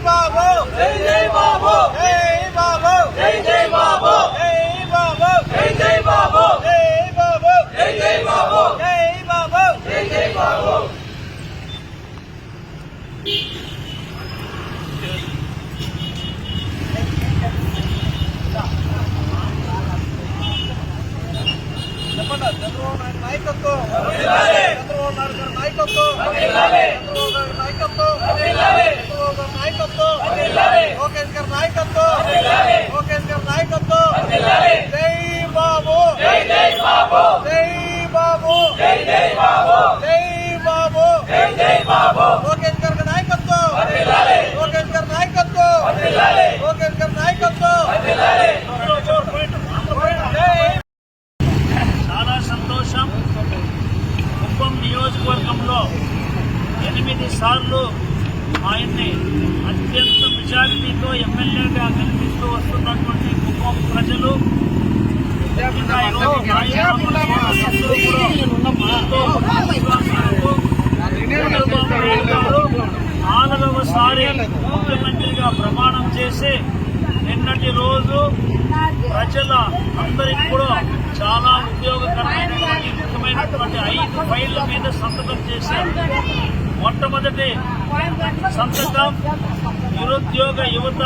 బాబు జై జై బాబు జై బాబు జై జై బాబు జై బాబు జై జై బాబు జై బాబు జై జై బాబు జై బాబు జై జై బాబు చంద్రబాబు నాయుడు నాయకత్వం చంద్రబాబు నాయుడు గారి నాయకత్వం చంద్రబాబు గారి నాయకత్వం చంద్రబాబు గారి నాయకత్వం లోకేష్ గారి నాయకత్వం లోకేష్ గారి నాయకత్వం జై బాబు జై జై బాబు జై బాబు జై జై బాబు జై బాబు జై జై బాబు లోకేష్ గారి నాయకత్వం లోకేష్ గారి నాయకత్వం లోకేష్ గారి నాయకత్వం కుప్పం నియోజకవర్గంలో 8 సార్లు ఆయన్ని అత్యంత మెజారిటీతో ఎమ్మెల్యేగా గెలిపిస్తూ వస్తున్నటువంటి కుప్పం ప్రజలు 4వసారి ముఖ్యమంత్రిగా ప్రమాణం చేసి నిన్నటి రోజు ప్రజల అందరికీ కూడా చాలా ఉపయోగకరమైనటువంటి ముఖ్యమైనటువంటి 5 ఫైళ్ల మీద సంతకం చేశారు. మొట్టమొదటి సంతకం నిరుద్యోగ యువత